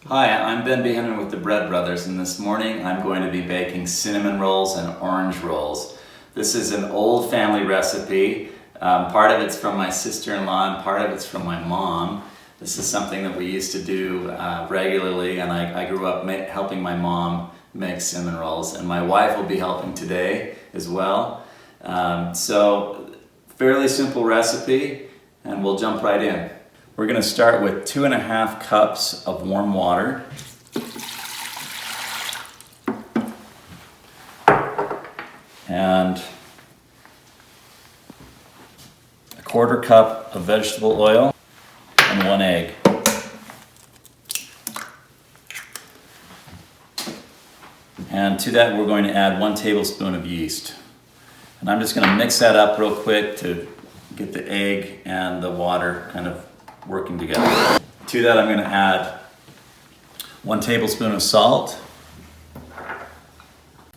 Hi, I'm Ben Behanon with the Bread Brothers, and this morning I'm going to be baking cinnamon rolls and orange rolls. This is an old family recipe. Part of it's from my sister-in-law and part of it's from my mom. This is something that we used to do regularly, and I grew up helping my mom make cinnamon rolls, and my wife will be helping today as well. So fairly simple recipe, and we'll jump right in. We're going to start with 2.5 cups of warm water. And 1/4 cup of vegetable oil and 1 egg. And to that we're going to add 1 tablespoon of yeast. And I'm just going to mix that up real quick to get the egg and the water kind of working together. To that I'm going to add 1 tablespoon of salt,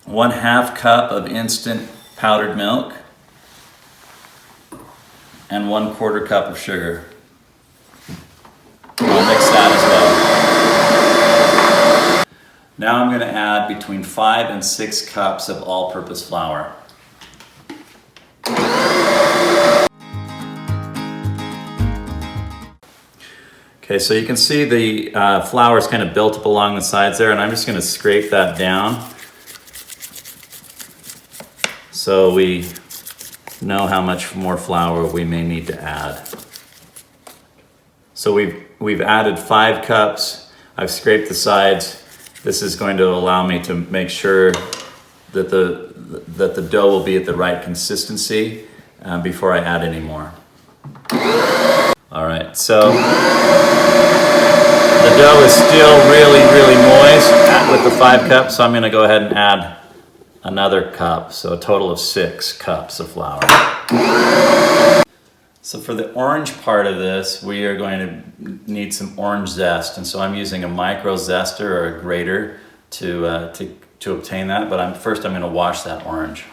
1/2 cup of instant powdered milk, and 1/4 cup of sugar. I'll mix that as well. Now I'm going to add between 5 and 6 cups of all-purpose flour. Okay, so you can see the flour is kind of built up along the sides there, and I'm just going to scrape that down so we know how much more flour we may need to add. So we've added 5 cups. I've scraped the sides. This is going to allow me to make sure that the dough will be at the right consistency before I add any more. All right, so the dough is still really moist with the 5 cups, so I'm going to go ahead and add another cup, so a total of 6 cups of flour. So for the orange part of this, we are going to need some orange zest, and so I'm using a micro zester or a grater to obtain that, but first I'm going to wash that orange.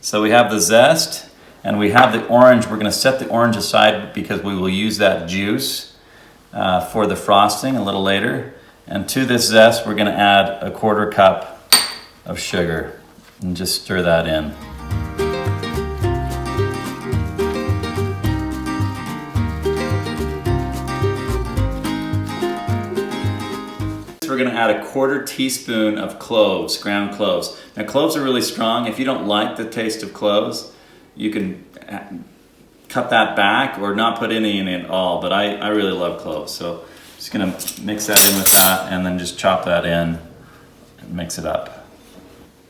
So we have the zest and we have the orange. We're going to set the orange aside because we will use that juice for the frosting a little later. And to this zest, we're going to add 1/4 cup of sugar and just stir that in. We're going to add 1/4 teaspoon of cloves, ground cloves. Now cloves are really strong. If you don't like the taste of cloves, you can cut that back or not put any in it at all, but I really love cloves. So I'm just going to mix that in with that and then just chop that in and mix it up.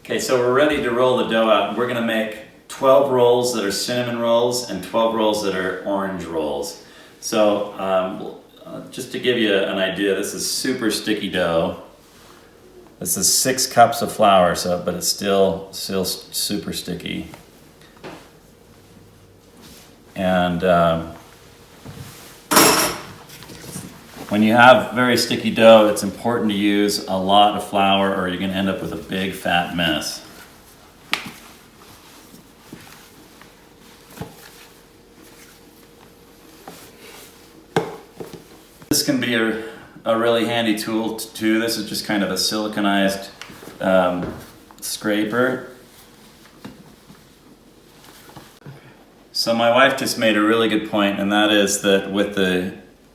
Okay, so we're ready to roll the dough out. We're going to make 12 rolls that are cinnamon rolls and 12 rolls that are orange rolls. So just to give you an idea, this is super sticky dough. This is 6 cups of flour, but it's still super sticky. And when you have very sticky dough, it's important to use a lot of flour or you're going to end up with a big fat mess. This can be a really handy tool too. This is just kind of a siliconized scraper. So my wife just made a really good point, and that is that with the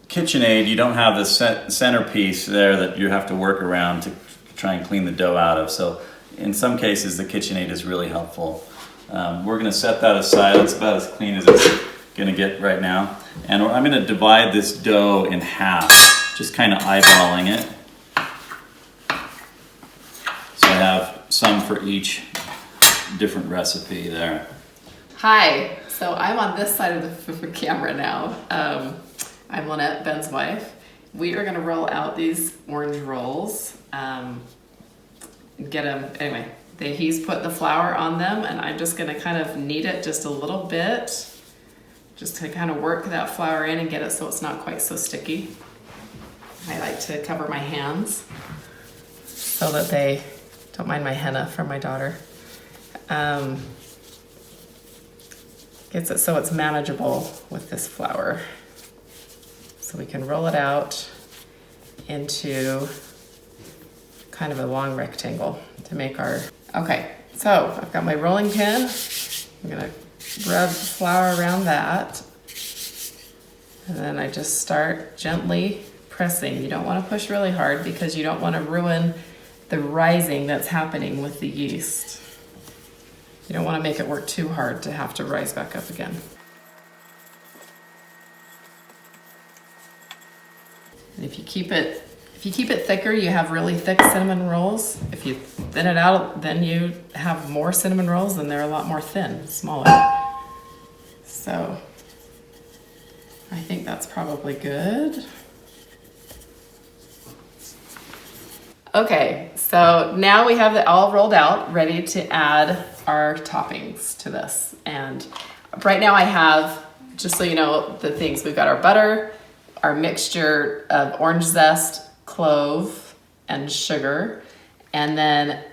KitchenAid, you don't have the centerpiece there that you have to work around to try and clean the dough out of. So in some cases, the KitchenAid is really helpful. We're going to set that aside. It's about as clean as it's going to get right now. And I'm going to divide this dough in half, just kind of eyeballing it. So I have some for each different recipe there. Hi, so I'm on this side of the camera now. I'm Lynette, Ben's wife. We are going to roll out these orange rolls. Get them, anyway, he's put the flour on them, and I'm just going to kind of knead it just a little bit, just to kind of work that flour in and get it so it's not quite so sticky. I like to cover my hands so that they don't mind my henna from my daughter. Gets it so it's manageable with this flour. So we can roll it out into kind of a long rectangle to make our, okay, so I've got my rolling pin. I'm gonna rub flour around that. And then I just start gently pressing. You don't wanna push really hard because you don't wanna ruin the rising that's happening with the yeast. You don't wanna make it work too hard to have to rise back up again. And if you keep it thicker, you have really thick cinnamon rolls. If you thin it out, then you have more cinnamon rolls and they're a lot more thin, smaller. So I think that's probably good. Okay, so now we have it all rolled out, ready to add our toppings to this. And right now I have, just so you know, the things. We've got our butter, our mixture of orange zest, clove, and sugar. And then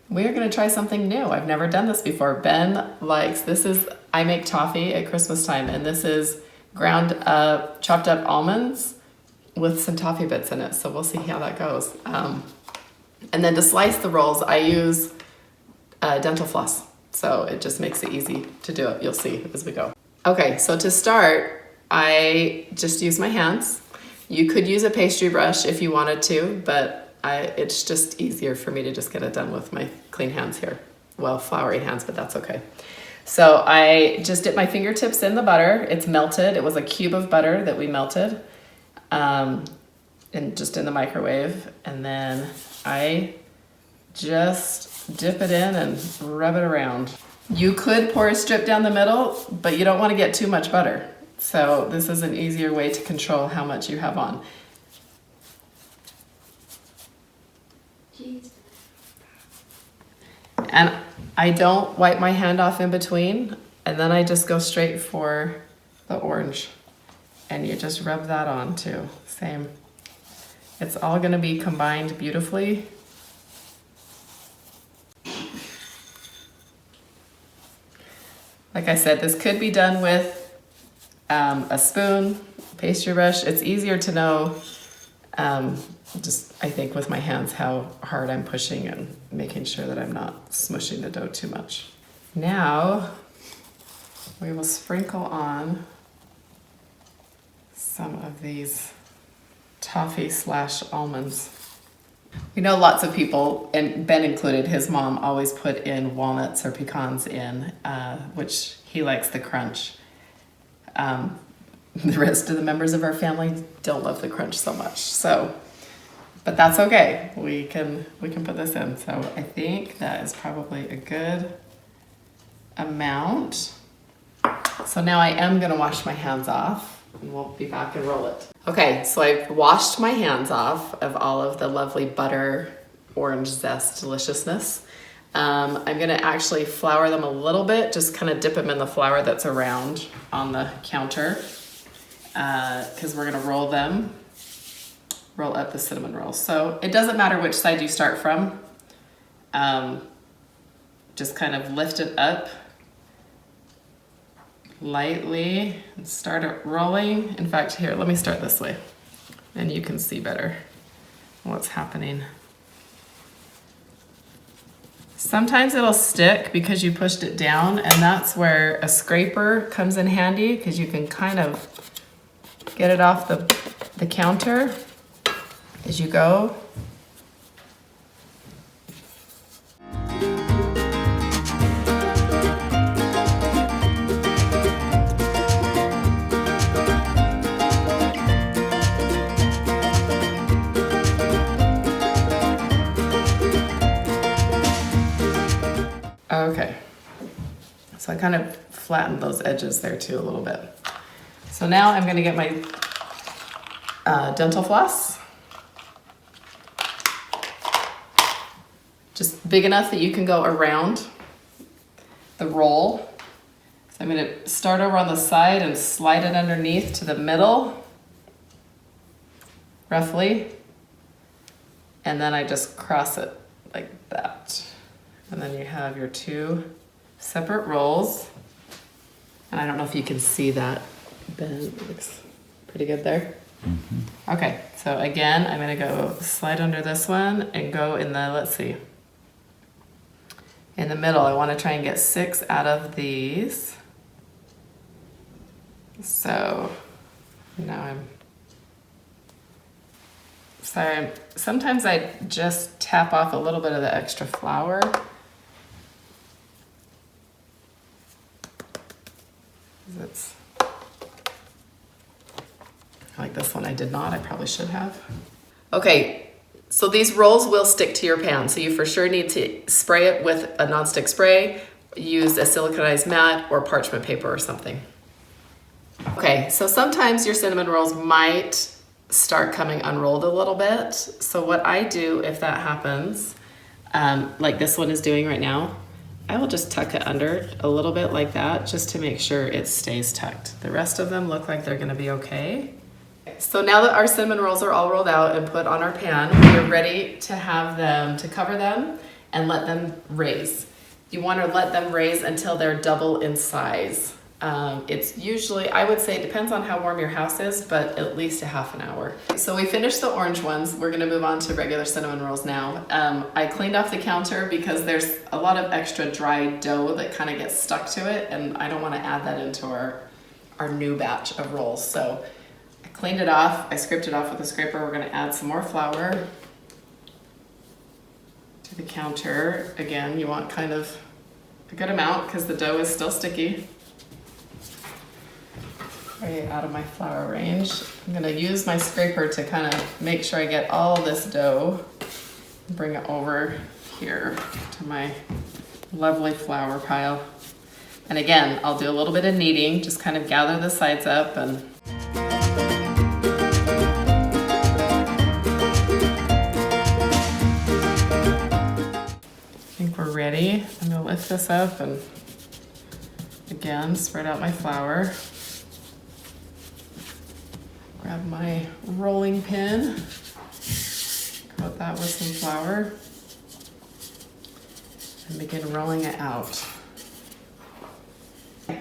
we're gonna try something new. I've never done this before. Ben likes, I make toffee at Christmas time, and this is ground up, chopped up almonds with some toffee bits in it. So we'll see how that goes. And then to slice the rolls, I use dental floss. So it just makes it easy to do it. You'll see as we go. Okay, so to start, I just use my hands. You could use a pastry brush if you wanted to, but it's just easier for me to just get it done with my clean hands here. Well, floury hands, but that's okay. So I just dip my fingertips in the butter. It's melted. It was a cube of butter that we melted and just in the microwave. And then I just dip it in and rub it around. You could pour a strip down the middle, but you don't want to get too much butter. So this is an easier way to control how much you have on. And I don't wipe my hand off in between, and then I just go straight for the orange. And you just rub that on too, same. It's all gonna be combined beautifully. Like I said, this could be done with a spoon, pastry brush. It's easier to know, just I think with my hands, how hard I'm pushing and making sure that I'm not smushing the dough too much. Now, we will sprinkle on some of these toffee / almonds. We know lots of people, and Ben included, his mom always put in walnuts or pecans in, which he likes the crunch. The rest of the members of our family don't love the crunch so much. So, but that's okay. We can put this in. So I think that is probably a good amount. So now I am gonna wash my hands off and we'll be back and roll it. Okay, so I've washed my hands off of all of the lovely butter, orange zest deliciousness. I'm gonna actually flour them a little bit, just kind of dip them in the flour that's around on the counter, because we're gonna roll up the cinnamon rolls. So it doesn't matter which side you start from. Just kind of lift it up lightly and start it rolling. In fact, here, let me start this way and you can see better what's happening. Sometimes it'll stick because you pushed it down, and that's where a scraper comes in handy, because you can kind of get it off the counter as you go. Okay, so I kind of flattened those edges there too a little bit. So now I'm gonna get my dental floss. Just big enough that you can go around the roll. So I'm gonna start over on the side and slide it underneath to the middle, roughly. And then I just cross it like that. And then you have your two separate rolls. And I don't know if you can see that, Ben. Pretty good there? Mm-hmm. Okay, so again, I'm gonna go slide under this one and go in the, let's see, in the middle. I wanna try and get 6 out of these. So now I'm, sorry, sometimes I just tap off a little bit of the extra flour. It's, like this one I did not, I probably should have. Okay, so these rolls will stick to your pan, so you for sure need to spray it with a nonstick spray, use a siliconized mat or parchment paper or something. Okay, so sometimes your cinnamon rolls might start coming unrolled a little bit. So what I do if that happens, like this one is doing right now, I will just tuck it under a little bit like that just to make sure it stays tucked. The rest of them look like they're gonna be okay. So now that our cinnamon rolls are all rolled out and put on our pan, we're ready to have them, to cover them and let them raise. You wanna let them raise until they're double in size. It's usually, I would say it depends on how warm your house is, but at least a half an hour. So we finished the orange ones. We're gonna move on to regular cinnamon rolls now. I cleaned off the counter because there's a lot of extra dry dough that kind of gets stuck to it, and I don't wanna add that into our new batch of rolls. So I cleaned it off, I scraped it off with a scraper. We're gonna add some more flour to the counter. Again, you want kind of a good amount because the dough is still sticky. Right out of my flour range. I'm gonna use my scraper to kind of make sure I get all this dough, bring it over here to my lovely flour pile. And again, I'll do a little bit of kneading, just kind of gather the sides up and I think we're ready. I'm gonna lift this up and again, spread out my flour. Grab my rolling pin, coat that with some flour, and begin rolling it out.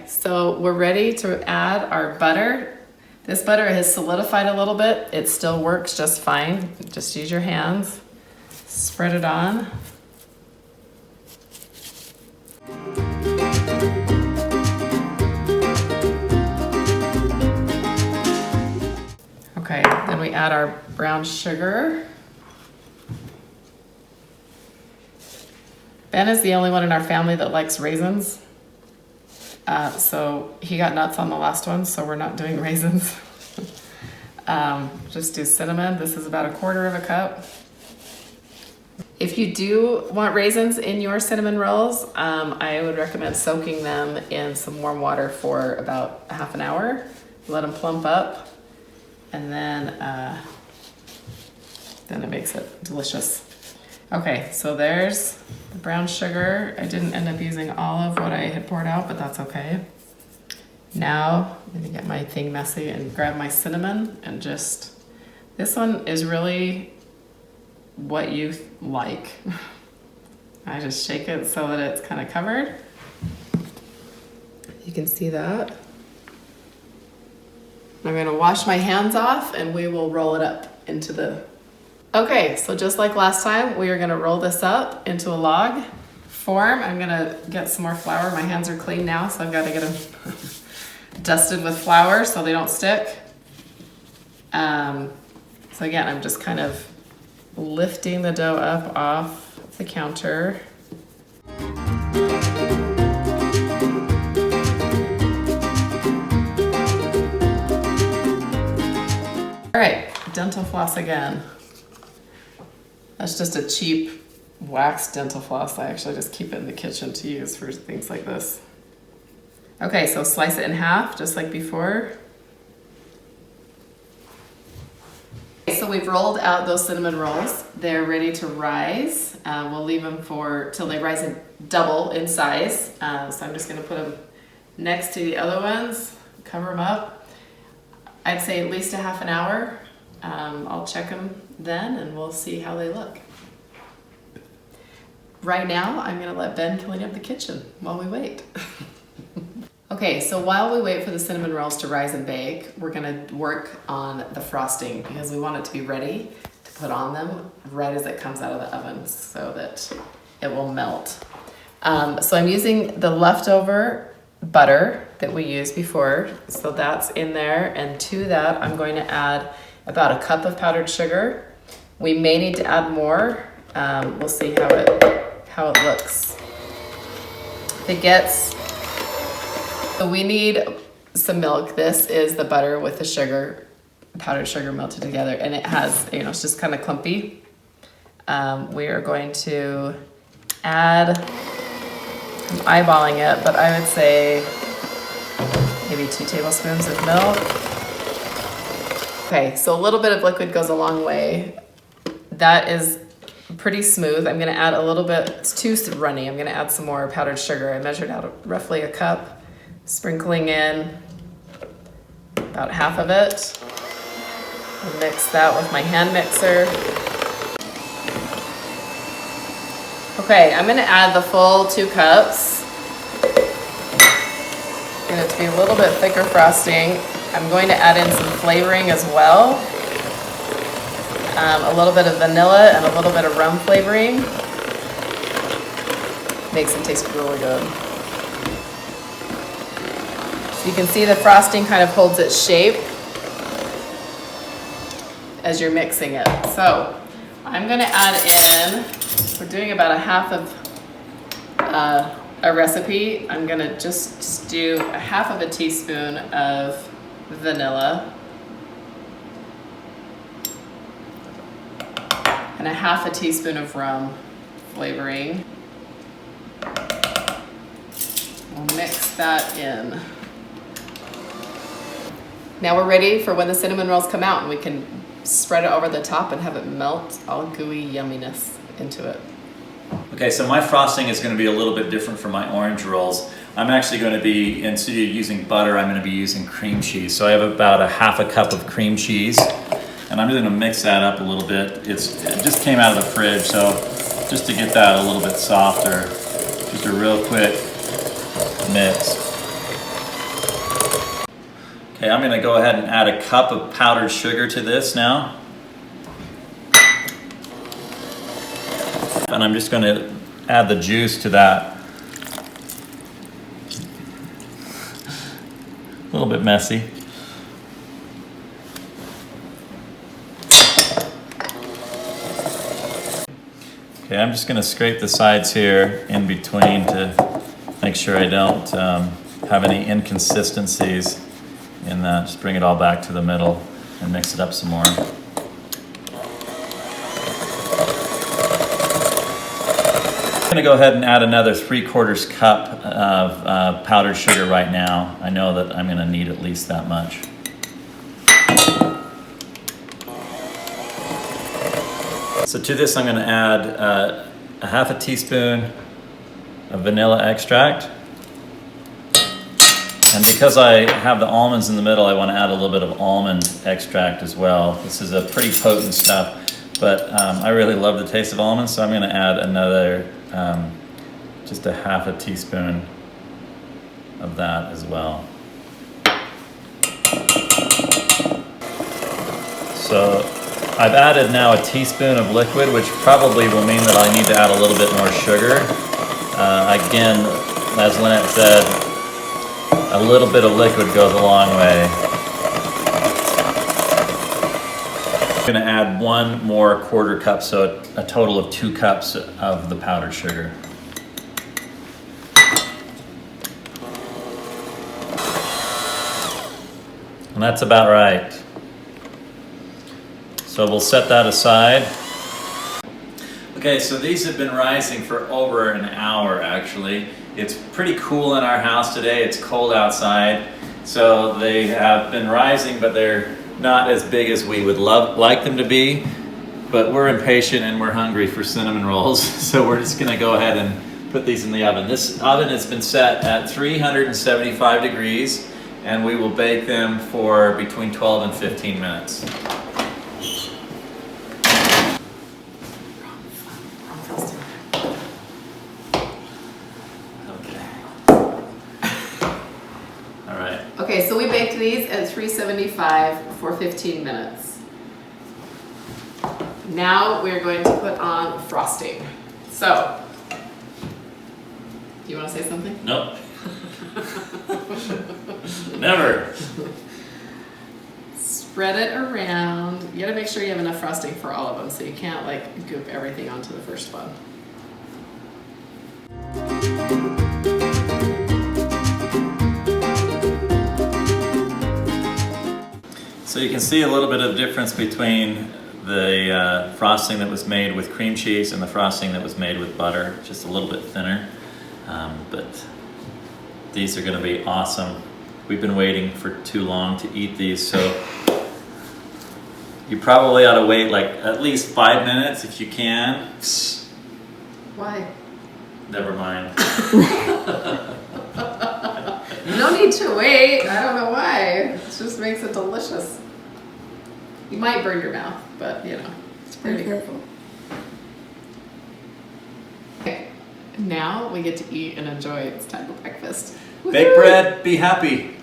So we're ready to add our butter. This butter has solidified a little bit. It still works just fine. Just use your hands, spread it on. Okay, then we add our brown sugar. Ben is the only one in our family that likes raisins. So he got nuts on the last one, so we're not doing raisins. Just do cinnamon. This is about 1/4 cup. If you do want raisins in your cinnamon rolls, I would recommend soaking them in some warm water for about a half an hour. Let them plump up. And then it makes it delicious. Okay, so there's the brown sugar. I didn't end up using all of what I had poured out, but that's okay. Now I'm gonna get my thing messy and grab my cinnamon and just, this one is really what you like. I just shake it so that it's kind of covered. You can see that. I'm gonna wash my hands off and we will roll it up into the... Okay, so just like last time, we are gonna roll this up into a log form. I'm gonna get some more flour. My hands are clean now, so I've gotta get them dusted with flour so they don't stick. So again, I'm just kind of lifting the dough up off the counter. All right, dental floss again. That's just a cheap wax dental floss. I actually just keep it in the kitchen to use for things like this. Okay, so slice it in half, just like before. So we've rolled out those cinnamon rolls. They're ready to rise. We'll leave them till they rise in double in size. So I'm just gonna put them next to the other ones, cover them up. I'd say at least a half an hour. I'll check them then and we'll see how they look. Right now, I'm gonna let Ben clean up the kitchen while we wait. Okay, so while we wait for the cinnamon rolls to rise and bake, we're gonna work on the frosting because we want it to be ready to put on them right as it comes out of the oven so that it will melt. So I'm using the leftover butter that we used before, so that's in there, and to that I'm going to add about a cup of powdered sugar. We may need to add more. We'll see how it looks. So we need some milk. This is the butter with the sugar, powdered sugar melted together, and it has, it's just kind of clumpy. We are going to add, I'm eyeballing it, but I would say maybe 2 tablespoons of milk. Okay, so a little bit of liquid goes a long way. That is pretty smooth. I'm gonna add a little bit, it's too runny. I'm gonna add some more powdered sugar. I measured out roughly a cup. Sprinkling in about half of it. I'll mix that with my hand mixer. Okay, I'm gonna add the full 2 cups. I'm going to be a little bit thicker frosting. I'm going to add in some flavoring as well. A little bit of vanilla and a little bit of rum flavoring. Makes it taste really good. You can see the frosting kind of holds its shape as you're mixing it. So I'm gonna add in, we're doing about a half of a recipe. I'm gonna just do a half of a teaspoon of vanilla and a half a teaspoon of rum flavoring. We'll mix that in. Now we're ready for when the cinnamon rolls come out, and we can spread it over the top and have it melt all gooey yumminess into it. Okay, so my frosting is going to be a little bit different from my orange rolls. I'm actually going to be, instead of using butter, I'm going to be using cream cheese. So I have about a half a cup of cream cheese, and I'm just going to mix that up a little bit. It just came out of the fridge, so just to get that a little bit softer, just a real quick mix. Okay, I'm going to go ahead and add a cup of powdered sugar to this now. And I'm just going to add the juice to that. A little bit messy. Okay, I'm just going to scrape the sides here in between to make sure I don't have any inconsistencies in that. Just bring it all back to the middle and mix it up some more. I'm gonna go ahead and add another 3/4 cup of powdered sugar right now. I know that I'm gonna need at least that much. So to this I'm gonna add a half a teaspoon of vanilla extract. And because I have the almonds in the middle, I want to add a little bit of almond extract as well. This is a pretty potent stuff, but I really love the taste of almonds, so I'm going to add another, just a half a teaspoon of that as well. So I've added now a teaspoon of liquid, which probably will mean that I need to add a little bit more sugar. Again, as Lynette said, a little bit of liquid goes a long way. I'm gonna add 1 more 1/4 cup, so a total of 2 cups of the powdered sugar. And that's about right. So we'll set that aside. Okay, so these have been rising for over an hour actually. It's pretty cool in our house today. It's cold outside, so they have been rising, but they're not as big as we would like them to be. But we're impatient and we're hungry for cinnamon rolls, so we're just gonna go ahead and put these in the oven. This oven has been set at 375 degrees, and we will bake them for between 12 and 15 minutes. Okay, so we baked these at 375 for 15 minutes. Now we're going to put on frosting. So, do you want to say something? Nope. Never. Spread it around. You gotta make sure you have enough frosting for all of them, so you can't like goop everything onto the first one. So you can see a little bit of difference between the frosting that was made with cream cheese and the frosting that was made with butter, just a little bit thinner. But these are gonna be awesome. We've been waiting for too long to eat these, so you probably ought to wait like at least 5 minutes if you can. Why? Never mind. No need to wait. I don't know why. It just makes it delicious. You might burn your mouth, but you know, it's pretty careful. Okay, now we get to eat and enjoy. It's time for breakfast. Bake bread, be happy.